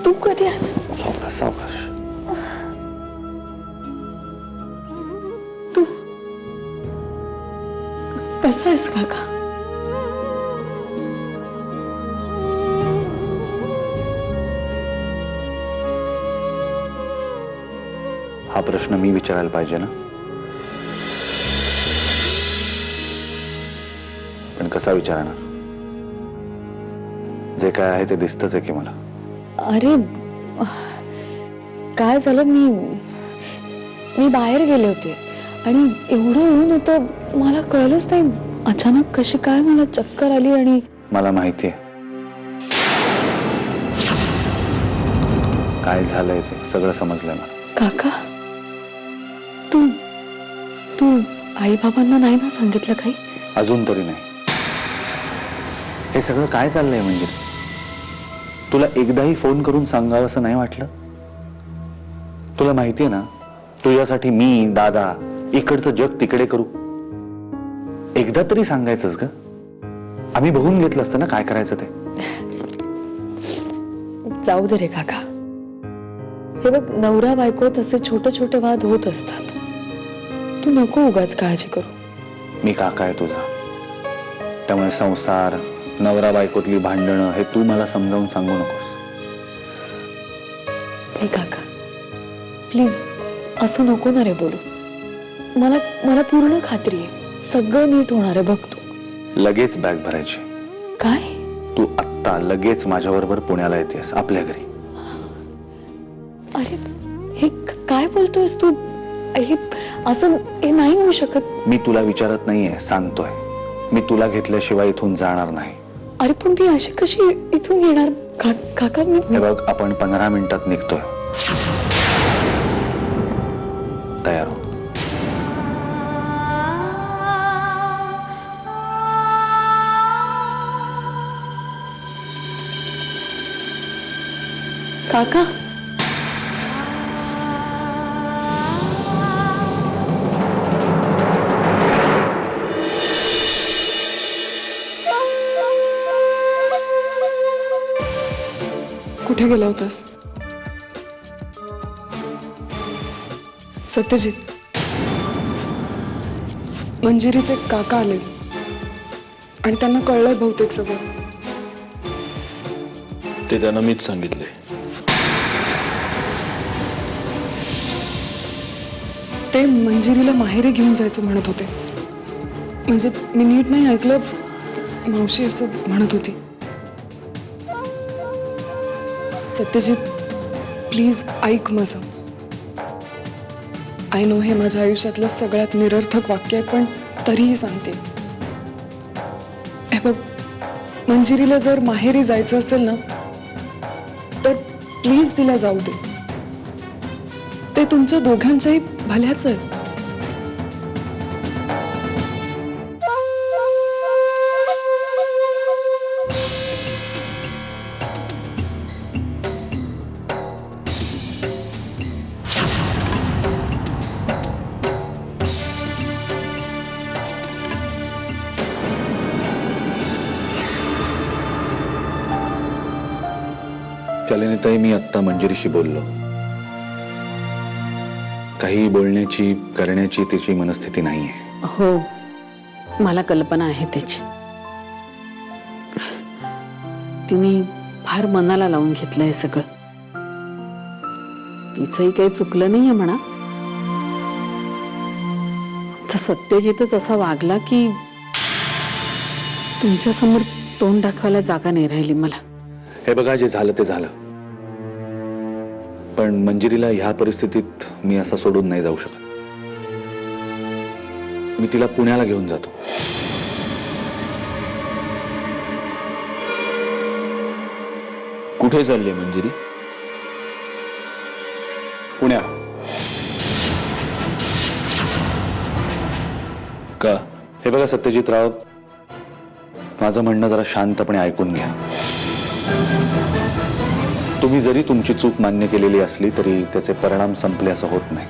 तू कधी आलास? सावकाश सावकाश. तू कसा आहेस काका? हा प्रश्न मी विचारायला पाहिजे ना? पण कसा विचारणार? जे काय आहे ते दिसतच आहे की मला. अरे काय झालं, मी बाहेर गेले होते आणि एवढं ऊन होतं मला कळलंच नाही. अचानक कशी काय मला चक्कर आली आणि मला माहिती आहे काय झालंय ते सगळं समजलंय मला. काका तू तू आई बाबांना नाही ना सांगितलं काही? अजून तरी नाही. हे सगळं काय चाललंय म्हणजे? तुला एकदाही फोन करून सांगावं असं नाही वाटलं? तुला माहितीये ना तुझ्यासाठी मी दादा इकडचं जग तिकडे करू. एकदा तरी सांगायचंच ग. आम्ही बघून घेतलं असतं ना काय करायचं ते. जाऊ दे रे काका. हे बघ, नवरा बायको तसे छोटे छोटे वाद होत असतात. तू नको उगाच काळजी करू. मी काका आहे तुझा, त्यामुळे संसार नवरा बायकोतली भांडणं हे तू मला समजावून सांगू नकोस. हे काका प्लीज असं नको ना रे बोलू. मला पूर्ण खात्री आहे सगळं नीट होणार आहे. बघ तू लगेच बॅग भरायची. काय? तू आत्ता लगेच माझ्याबरोबर पुण्याला येतेस आपल्या घरी. अरे हे काय बोलतोयस तू? हे असं हे नाही होऊ शकत. मी तुला विचारत नाहीये, सांगतोय. मी तुला घेतल्याशिवाय इथून जाणार नाही. अरे पण मी अशी कशी इथून येणार काका? हे बघ, आपण 15 मिनिटात निघतोय. तयार हो. काका कुठे गेला होतास? सत्यजित, मंजिरीचे काका आले आणि त्यांना कळलंय बहुतेक सगळं. ते त्यांना मीच सांगितले. ते मंजिरीला माहेरी घेऊन जायचं म्हणत होते. म्हणजे मी नीट नाही ऐकलं, मावशी असं म्हणत होती. सत्यजित प्लीज ऐक माझं. आय नो हे माझ्या आयुष्यातलं सगळ्यात निरर्थक वाक्य आहे, पण तरीही सांगते. हे बघ, मंजिरीला जर माहेरी जायचं असेल ना तर प्लीज तिला जाऊ दे. ते तुमच्या दोघांच्याही भल्याच आहे. शालिनीताई, मी आत्ता मंजिरीशी बोललो. काही बोलण्याची करण्याची तिची मनस्थिती नाहीये. हो, मला कल्पना आहे त्याची. तिने फार मनाला लावून घेतलंय सगळं. तिचंही काही चुकलं नाहीये म्हणा. सत्यजितच असा वागला की तुमच्या समोर तोंड दाखवायला जागा नाही राहिली मला. हे बघा, जे झालं ते झालं. पण मंजिरीला ह्या परिस्थितीत मी असं सोडून नाही जाऊ शकत. मी तिला पुण्याला घेऊन जातो. कुठे चालले मंजिरी? पुण्या. का? हे बघा सत्यजितराव, माझं म्हणणं जरा शांतपणे ऐकून घ्या. तुम्ही जरी तुमची चूक मान्य केलेली असली तरी त्याचे परिणाम संपले असं होत नाही.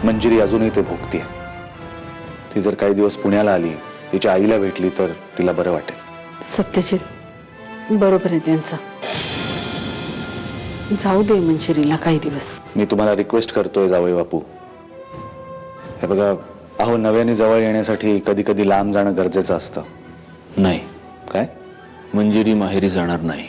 मंजिरी अजूनही ते भोगतीये. ती जर काही दिवस पुण्याला आली, तिच्या आईला भेटली तर तिला बरं वाटेल. सत्यजित, बरोबर आहे त्यांचं. जाऊ दे मंजिरीला काही दिवस. मी तुम्हाला रिक्वेस्ट करतोय जावई बापू. हे बघा, अहो नव्याने जवळ येण्यासाठी कधी कधी लांब जाणं गरजेचं असतं. नाही, काय? मंजिरी माहेरी जाणार नाही.